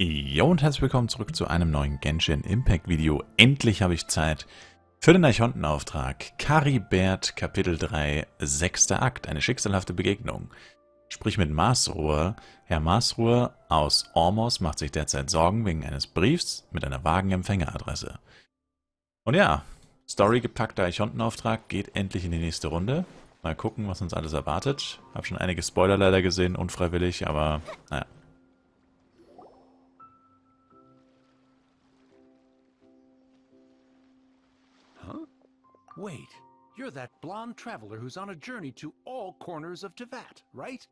Jo und herzlich willkommen zurück zu einem neuen Genshin Impact Video. Endlich habe ich Zeit für den Archontenauftrag. Caribert Kapitel 3, 6. Akt, eine schicksalhafte Begegnung. Sprich mit Masruhr. Herr Masruhr aus Ormos macht sich derzeit Sorgen wegen eines Briefs mit einer vagen Empfängeradresse. Und ja, storygepackter Archontenauftrag geht endlich in die nächste Runde. Mal gucken, was uns alles erwartet. Hab schon einige Spoiler leider gesehen, unfreiwillig, aber naja. Wait, you're that blonde traveler who's on a journey to all corners of Teyvat, right?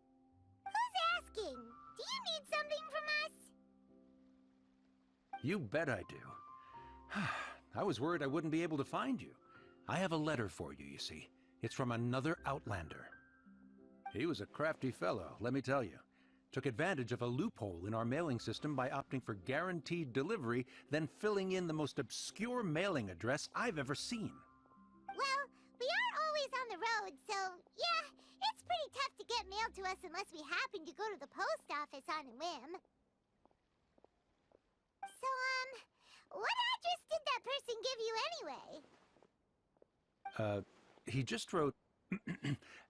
Who's asking? Do you need something from us? You bet I do. I was worried I wouldn't be able to find you. I have a letter for you, you see. It's from another Outlander. He was a crafty fellow, let me tell you. Took advantage of a loophole in our mailing system by opting for guaranteed delivery, then filling in the most obscure mailing address I've ever seen. Well, we aren't always on the road, so yeah, it's pretty tough to get mail to us unless we happen to go to the post office on a whim. So, what address did that person give you anyway? He just wrote,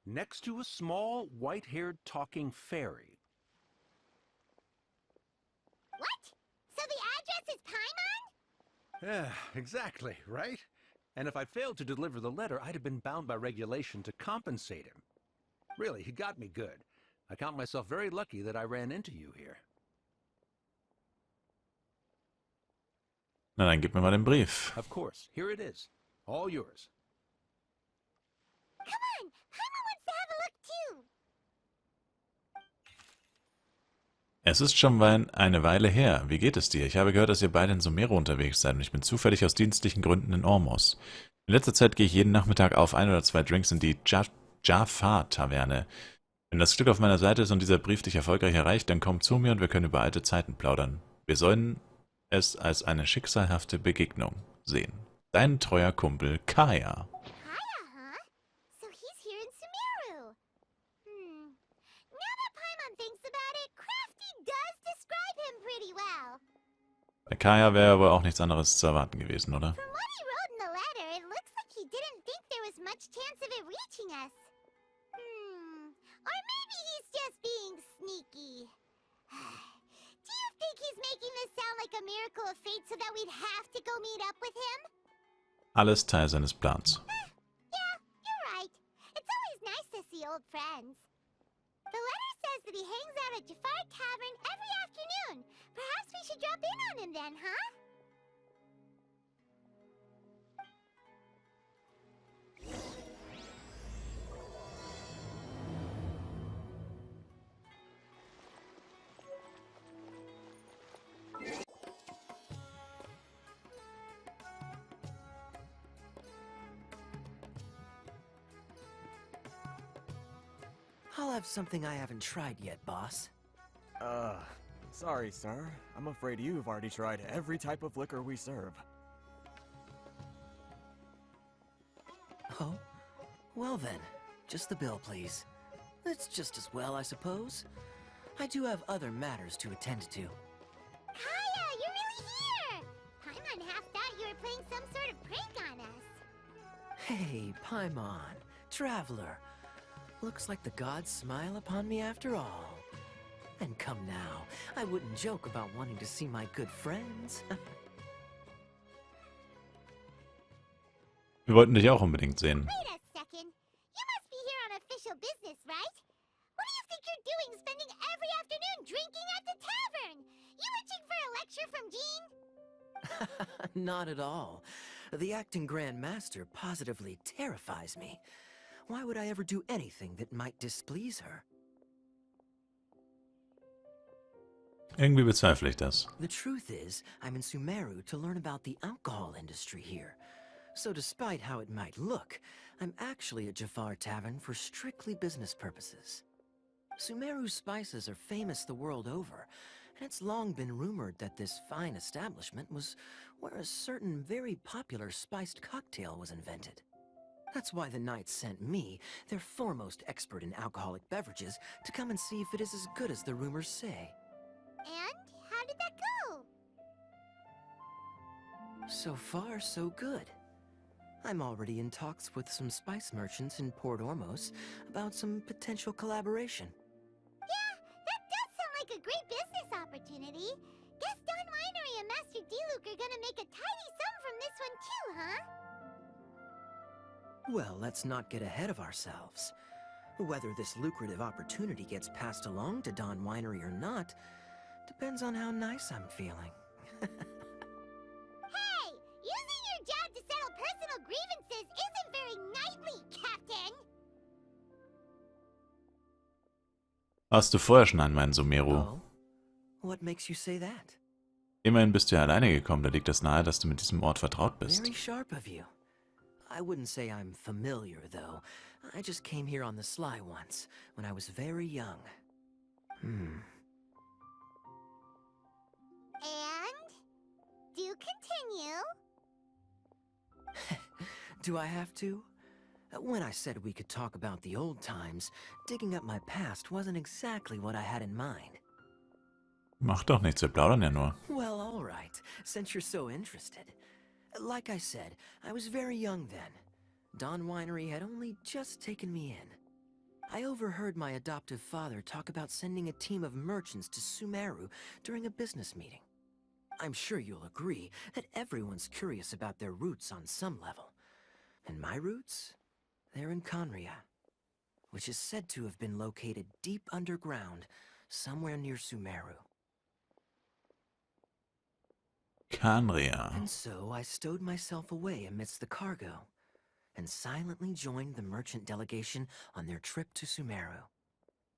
next to a small, white-haired talking fairy. What? So the address is Paimon? Yeah, exactly, right? And if I failed to deliver the letter, I'd have been bound by regulation to compensate him. Really, he got me good. I count myself very lucky that I ran into you here. Na dann gib mir mal den Brief. Of course, here it is. All yours. Come on, Paimon wants to have a look too. Es ist schon eine Weile her. Wie geht es dir? Ich habe gehört, dass ihr beide in Sumeru unterwegs seid und ich bin zufällig aus dienstlichen Gründen in Ormos. In letzter Zeit gehe ich jeden Nachmittag auf 1 oder 2 Drinks in die Jafar-Taverne. Wenn das Glück auf meiner Seite ist und dieser Brief dich erfolgreich erreicht, dann komm zu mir und wir können über alte Zeiten plaudern. Wir sollen es als eine schicksalhafte Begegnung sehen. Dein treuer Kumpel Kaeya. Kaeya, huh? So he's here in Sumeru. Now that Paimon thinks about it, Crafty does describe him pretty well. Bei Kaeya wäre wohl auch nichts anderes zu erwarten gewesen, oder? From what he wrote in the letter, it looks like he didn't think there was much chance of it reaching us. Or maybe he's just being sneaky. Do you think he's making this sound like a miracle of fate so that we'd have to go meet up with him? Alles Teil seines Plans. Yeah, you're right. It's always nice to see old friends. The letter says that he hangs out at Jafar Tavern every afternoon. Perhaps we should drop in on him then, huh? I'll have something I haven't tried yet, boss. Sorry, sir. I'm afraid you've already tried every type of liquor we serve. Oh? Well then, just the bill, please. It's just as well, I suppose. I do have other matters to attend to. Kaeya, you're really here! Paimon half thought you were playing some sort of prank on us. Hey, Paimon, traveler. Looks like the gods smile upon me after all. And come now, I wouldn't joke about wanting to see my good friends. Wir wollten dich auch unbedingt sehen. Wait a second. You must be here on official business, right? What do you think you're doing spending every afternoon drinking at the tavern? You itching for a lecture from Jean? Not at all. The acting Grand Master positively terrifies me. Why would I ever do anything that might displease her? Irgendwie bezweifle ich das. The truth is, I'm in Sumeru to learn about the alcohol industry here. So despite how it might look, I'm actually at Jafar Tavern for strictly business purposes. Sumeru's spices are famous the world over, and it's long been rumored that this fine establishment was where a certain very popular spiced cocktail was invented. That's why the Knights sent me, their foremost expert in alcoholic beverages, to come and see if it is as good as the rumors say. And how how did that go? So far, so good. I'm already in talks with some spice merchants in Port Ormos about some potential collaboration. Yeah, that does sound like a great business opportunity. Guess Don Winery and Master D-Luke are gonna make a tidy sum from this one too, huh? Well, let's not get ahead of ourselves. Whether this lucrative opportunity gets passed along to Don Winery or not depends on how nice I'm feeling. Hey, using your job to settle personal grievances isn't very knightly, Captain. Warst du vorher schon einmal in Sumeru? Oh? What makes you say that? Immerhin bist du ja alleine gekommen, da liegt es nahe, dass du mit diesem Ort vertraut bist. Very sharp of you. I wouldn't say I'm familiar, though. I just came here on the sly once, when I was very young. And? Do continue. Do I have to? When I said we could talk about the old times, digging up my past wasn't exactly what I had in mind. Macht doch nichts, wir plaudern ja nur. Well, all right, since you're so interested. Like I said, I was very young then. Don Winery had only just taken me in. I overheard my adoptive father talk about sending a team of merchants to Sumeru during a business meeting. I'm sure you'll agree that everyone's curious about their roots on some level. And my roots? They're in Conria, which is said to have been located deep underground, somewhere near Sumeru. Kanria. And so I stowed myself away amidst the cargo, and silently joined the merchant delegation on their trip to Sumeru.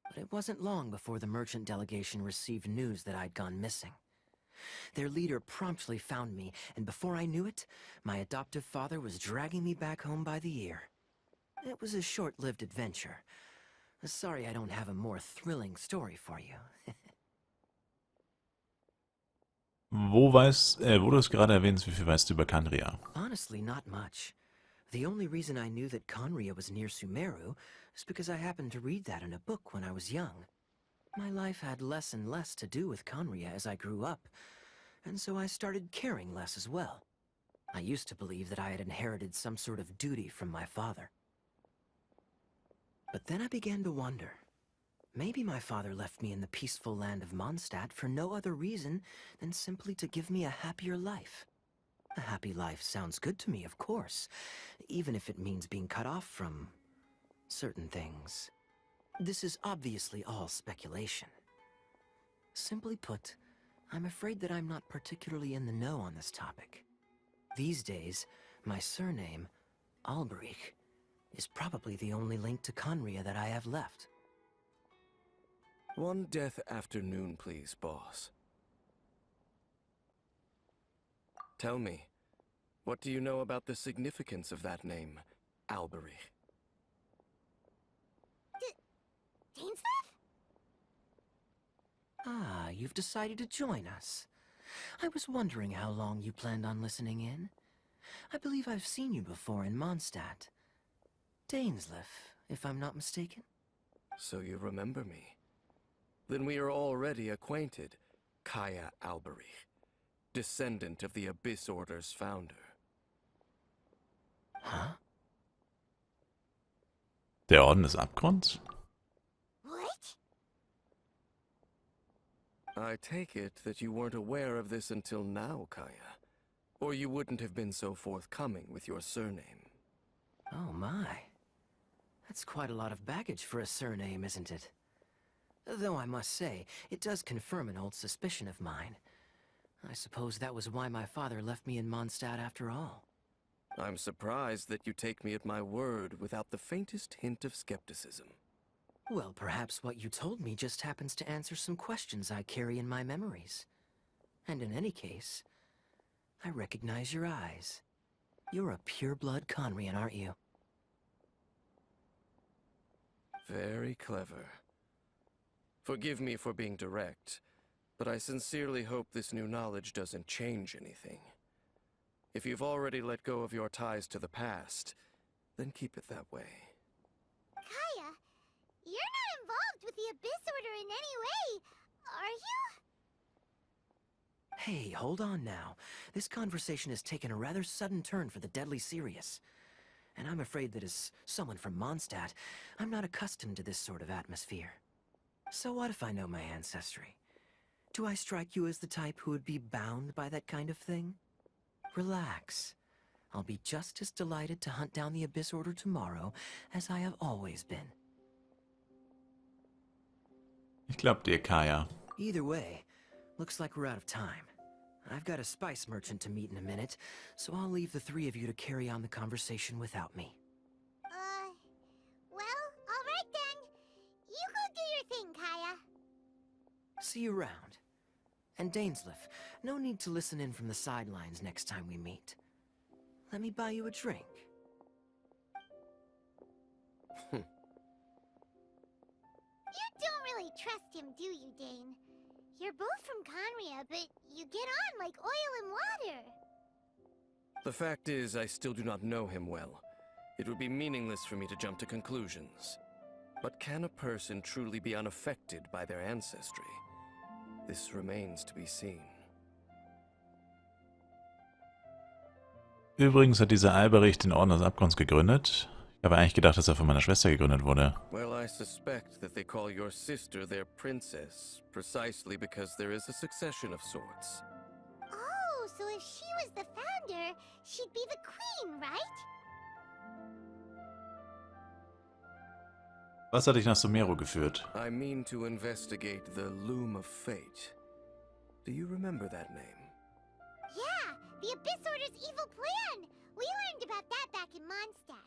But it wasn't long before the merchant delegation received news that I'd gone missing. Their leader promptly found me, and before I knew it, my adoptive father was dragging me back home by the ear. It was a short-lived adventure. Sorry I don't have a more thrilling story for you. Wo du es gerade erwähnst, wie viel weißt du über Kanria? Honestly, not much. The only reason I knew that Conria was near Sumeru is because I happened to read that in a book when I was young. My life had less and less to do with Conria as I grew up, and so I started caring less as well. I used to believe that I had inherited some sort of duty from my father. But then I began to wonder. Maybe my father left me in the peaceful land of Mondstadt for no other reason than simply to give me a happier life. A happy life sounds good to me, of course, even if it means being cut off from certain things. This is obviously all speculation. Simply put, I'm afraid that I'm not particularly in the know on this topic. These days, my surname, Alberich, is probably the only link to Conria that I have left. One death afternoon, please, boss. Tell me, what do you know about the significance of that name, Alberich? Dainsleif? Ah, you've decided to join us. I was wondering how long you planned on listening in. I believe I've seen you before in Mondstadt. Dainsleif, if I'm not mistaken. So you remember me. Then we are already acquainted, Kaeya Alberich, descendant of the Abyss Order's founder. Huh? Der Orden des Abgrunds? What? I take it that you weren't aware of this until now, Kaeya. Or you wouldn't have been so forthcoming with your surname. Oh my. That's quite a lot of baggage for a surname, isn't it? Though I must say, it does confirm an old suspicion of mine. I suppose that was why my father left me in Mondstadt after all. I'm surprised that you take me at my word without the faintest hint of skepticism. Well, perhaps what you told me just happens to answer some questions I carry in my memories. And in any case, I recognize your eyes. You're a pure-blood Conrian, aren't you? Very clever. Forgive me for being direct, but I sincerely hope this new knowledge doesn't change anything. If you've already let go of your ties to the past, then keep it that way. Kaeya, you're not involved with the Abyss Order in any way, are you? Hey, hold on now. This conversation has taken a rather sudden turn for the deadly serious. And I'm afraid that as someone from Mondstadt, I'm not accustomed to this sort of atmosphere. So what if I know my ancestry? Do I strike you as the type who would be bound by that kind of thing? Relax. I'll be just as delighted to hunt down the Abyss Order tomorrow as I have always been. Ich glaub dir, Kaeya. Either way, looks like we're out of time. I've got a spice merchant to meet in a minute, so I'll leave the three of you to carry on the conversation without me. Well, alright then. You go do your thing, Kaeya. See you around. And Dainsleif, no need to listen in from the sidelines next time we meet. Let me buy you a drink. You don't really trust him, do you, Dane? You're both from Conria, but you get on like oil and water. The fact is, I still do not know him well. It would be meaningless for me to jump to conclusions. But can a person truly be unaffected by their ancestry? This remains to be seen. Übrigens hat dieser Alberich den Orden des Abgrunds gegründet. Ich habe eigentlich gedacht, dass er von meiner Schwester gegründet wurde. Well, I suspect that they call your sister their princess, precisely because there is a succession of sorts. Oh, so if she was the founder, she'd be the queen, right? Was hat dich nach Sumeru geführt? I mean to investigate the Loom of Fate. Do you remember that name? Yeah, the Abyss Order's evil plan! We learned about that back in Mondstadt.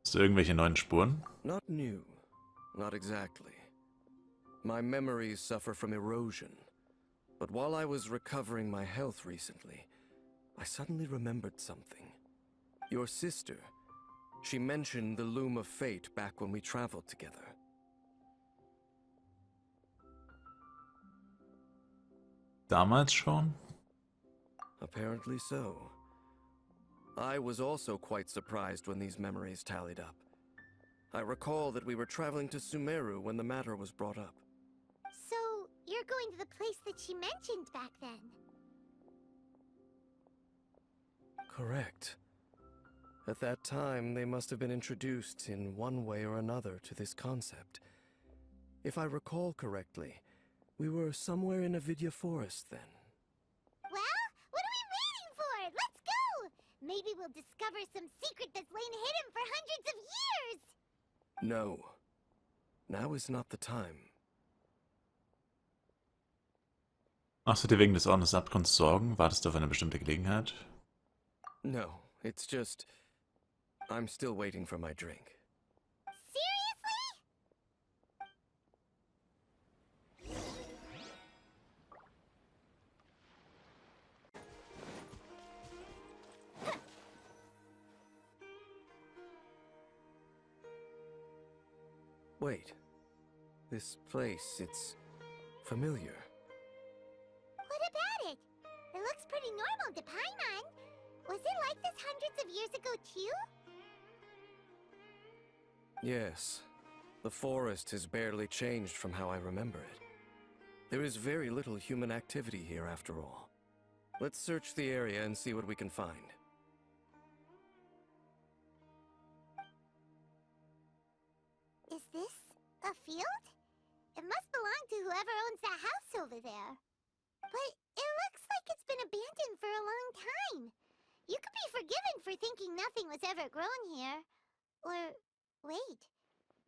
Hast du irgendwelche neuen Spuren? Not new. Not exactly. My memories suffer from erosion. But while I was recovering my health recently, I suddenly remembered something. Your sister. She mentioned the Loom of Fate back when we traveled together. Damals schon? Apparently so. I was also quite surprised when these memories tallied up. I recall that we were traveling to Sumeru when the matter was brought up. So, you're going to the place that she mentioned back then? Correct. At that time, they must have been introduced in one way or another to this concept. If I recall correctly, we were somewhere in Avidya Forest then. Well, what are we waiting for? Let's go! Maybe we'll discover some secret that's lain hidden for hundreds of years! No. Now is not the time. Machst du dir wegen des Orden des Abgrunds Sorgen? Wartest du auf eine bestimmte Gelegenheit? No, it's just... I'm still waiting for my drink. Wait. This place, it's familiar. What about it? It looks pretty normal to Paimon. Was it like this hundreds of years ago too? Yes. The forest has barely changed from how I remember it. There is very little human activity here after all. Let's search the area and see what we can find. Is this a field? It must belong to whoever owns that house over there. But it looks like it's been abandoned for a long time. You could be forgiven for thinking nothing was ever grown here. Or, wait,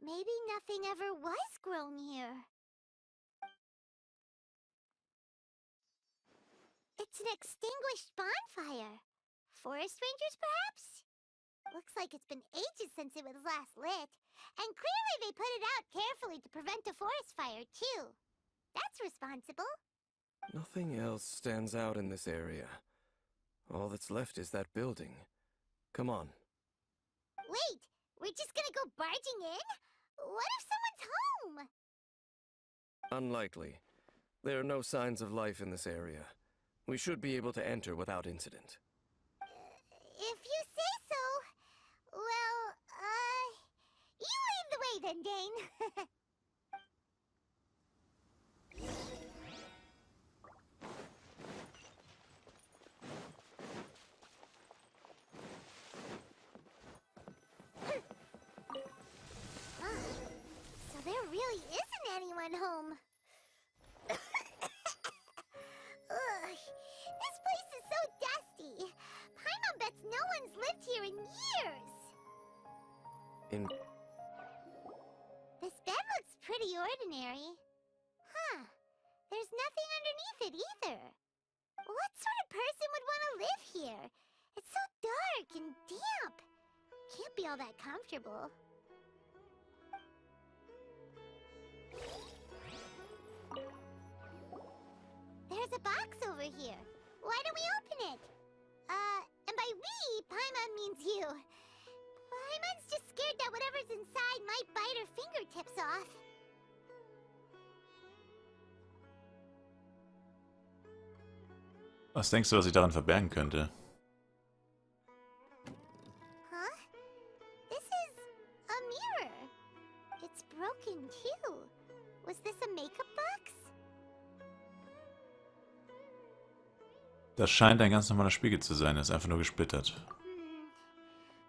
maybe nothing ever was grown here. It's an extinguished bonfire. Forest rangers, perhaps? Looks like it's been ages since it was last lit. And clearly they put it out carefully to prevent a forest fire, too. That's responsible. Nothing else stands out in this area. All that's left is that building. Come on. Wait, we're just gonna go barging in? What if someone's home? Unlikely. There are no signs of life in this area. We should be able to enter without incident. If you say so. Well, you lead the way then, Dane. In This bed looks pretty ordinary. Huh. There's nothing underneath it either. What sort of person would want to live here? It's so dark and damp. Can't be all that comfortable. There's a box over here. Why don't we open it? And by we, Paimon means you. Paimon's just scared that whatever's inside might bite her fingertips off. Was denkst du, was sich daran verbergen könnte? Huh? This is a mirror. It's broken too. Was this a makeup box? Das scheint ein ganz normaler Spiegel zu sein, er ist einfach nur gesplittert.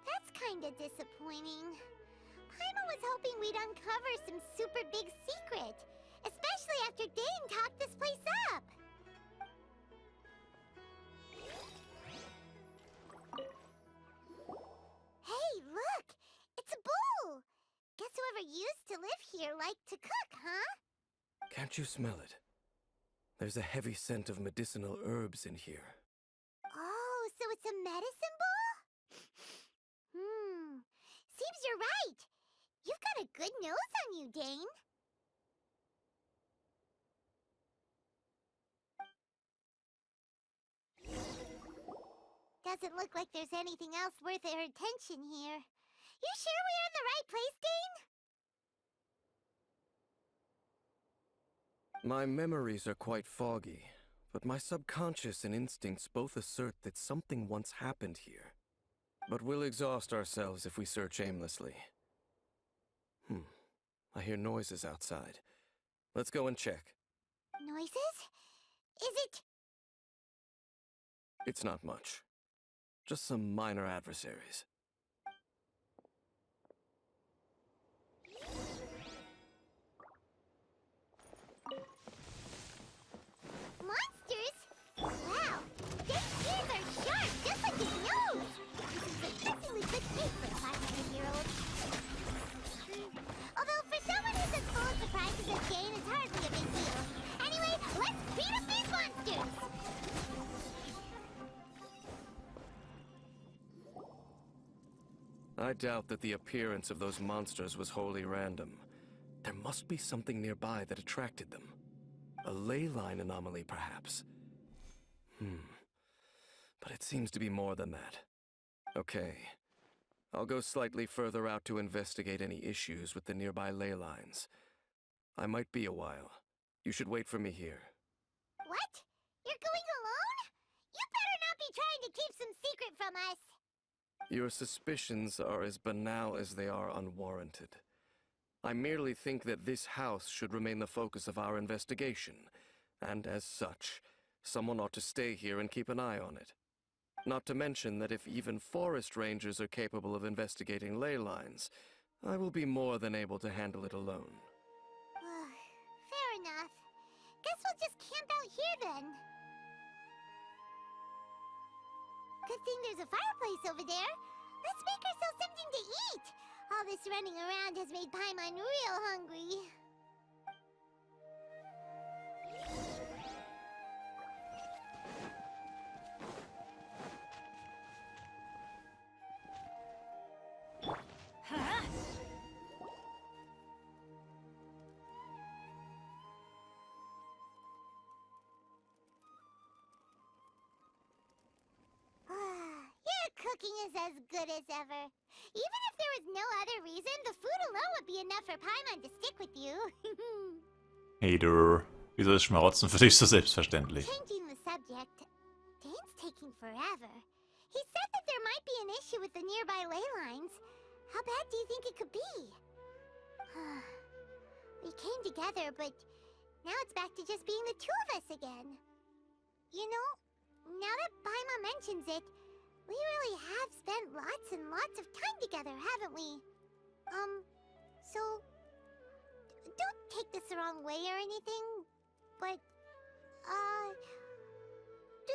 That's kinda disappointing. Paimon was hoping we'd uncover some super big secret, especially after Dane talked this place up. Hey, look! It's a bowl! Guess whoever used to live here liked to cook, huh? Can't you smell it? There's a heavy scent of medicinal herbs in here. Oh, so it's a medicine bowl? Seems you're right. You've got a good nose on you, Dane. Doesn't look like there's anything else worth our attention here. You sure we're in the right place, Dane? My memories are quite foggy, but my subconscious and instincts both assert that something once happened here. But we'll exhaust ourselves if we search aimlessly. I hear noises outside. Let's go and check. Noises? Is it... It's not much. Just some minor adversaries. monsters? Wow, Dane's ears are sharp, just like his nose! This is a surprisingly good case for a 500-year-old. Although for someone who's as full of surprises as Dane, it's hardly a big deal. Anyway, let's beat up these monsters! I doubt that the appearance of those monsters was wholly random. There must be something nearby that attracted them. A ley line anomaly, perhaps. But it seems to be more than that. Okay. I'll go slightly further out to investigate any issues with the nearby ley lines. I might be a while. You should wait for me here. What? You're going alone? You better not be trying to keep some secret from us. Your suspicions are as banal as they are unwarranted. I merely think that this house should remain the focus of our investigation, and as such, someone ought to stay here and keep an eye on it. Not to mention that if even forest rangers are capable of investigating ley lines, I will be more than able to handle it alone. Fair enough. Guess we'll just camp out here then. Good thing there's a fireplace over there. Let's make ourselves something to eat. All this running around has made Paimon real hungry. Your cooking is as good as ever. Even if there was no other reason, the food alone would be enough for Paimon to stick with you. Hey du, wieso ist Schmarotzen für dich so selbstverständlich? Changing the subject, Dane's taking forever. He said that there might be an issue with the nearby ley lines. How bad do you think it could be? We came together, but now it's back to just being the two of us again. You know, now that Paimon mentions it, we really have spent lots and lots of time together, haven't we? So... don't take this the wrong way or anything, but, do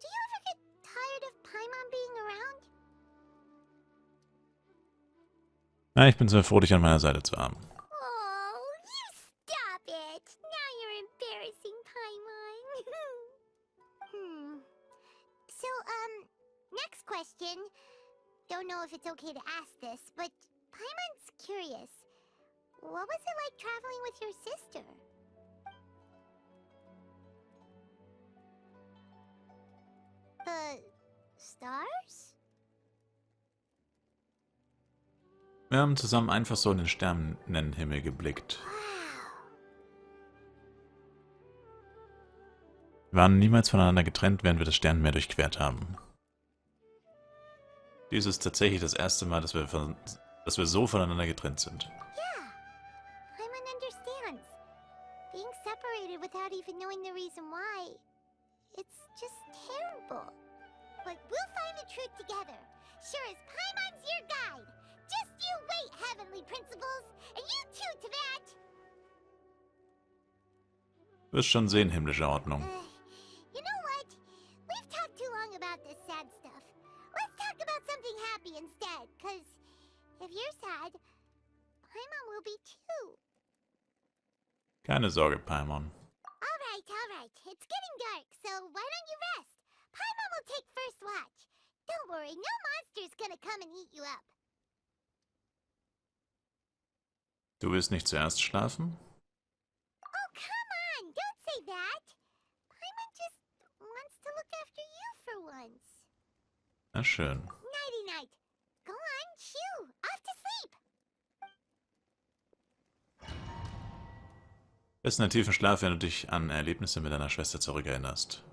you ever get tired of Paimon being around? Na, ich bin sehr froh, dich an meiner Seite zu haben. Oh, you stop it. Now you're embarrassing, Paimon. So, next question. Don't know if it's okay to ask this, but Paimon's curious. What was it like traveling with your sister? The stars? Wir haben zusammen einfach so in den Sternenhimmel geblickt. Wow. Wir waren niemals voneinander getrennt, während wir das Sternenmeer durchquert haben. Dies ist tatsächlich das erste Mal, dass wir so voneinander getrennt sind. Yeah, Paimon understands. Being separated without even knowing the reason why, it's just terrible. But we'll find the truth together. Sure as Paimon's your guide. Just you wait, heavenly principles, and you too, Teyvat. Du wirst schon sehen, himmlische Ordnung. You know what? We've talked too long about this sad stuff. Let's talk about something happy instead, cause if you're sad, Paimon will be too. Keine Sorge, Paimon. Alright. It's getting dark, so why don't you rest? Paimon will take first watch. Don't worry, no monster's gonna come and eat you up. Du willst nicht zuerst schlafen? Oh, come on! Don't say that! Paimon just wants to look after you for once. Na schön. Nighty-night. Go on, shoo! Off to sleep! Bist in einem tiefen Schlaf, wenn du dich an Erlebnisse mit deiner Schwester zurückerinnerst.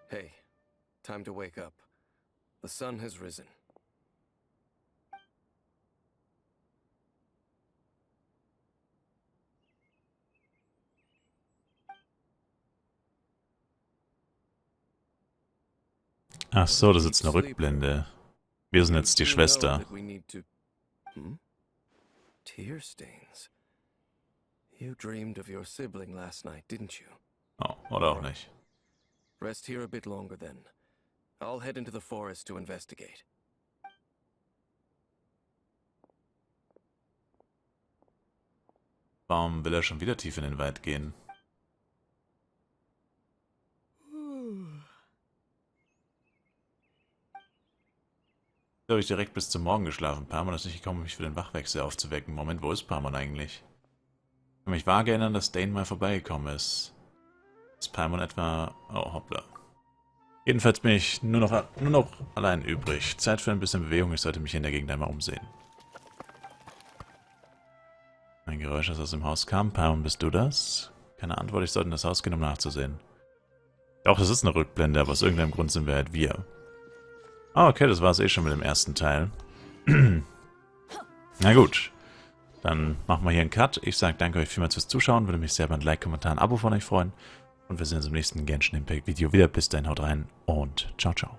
Hey, time to wake up. The sun has risen. Ach so, das ist jetzt eine Rückblende. Wir sind jetzt die Schwester. Tear stains. You dreamed of your sibling last night, didn't you? Oh, oder auch nicht. Rest here a bit longer then. I'll head into the forest to investigate. Warum will er schon wieder tief in den Wald gehen? Da habe ich direkt bis zum Morgen geschlafen. Paimon ist nicht gekommen, um mich für den Wachwechsel aufzuwecken. Moment, wo ist Paimon eigentlich? Ich kann mich vage erinnern, dass Dane mal vorbeigekommen ist. Ist Paimon etwa... Oh, hoppla. Jedenfalls bin ich nur noch allein übrig. Zeit für ein bisschen Bewegung. Ich sollte mich in der Gegend einmal umsehen. Ein Geräusch, das aus dem Haus kam. Paimon, bist du das? Keine Antwort, ich sollte in das Haus gehen, um nachzusehen. Doch, das ist eine Rückblende, aber aus irgendeinem Grund sind wir halt wir. Ah, okay, das war es eh schon mit dem ersten Teil. Na gut. Dann machen wir hier einen Cut. Ich sage danke euch vielmals fürs Zuschauen. Würde mich sehr über ein Like, Kommentar, ein Abo von euch freuen. Und wir sehen uns im nächsten Genshin Impact Video wieder. Bis dahin, haut rein und ciao, ciao.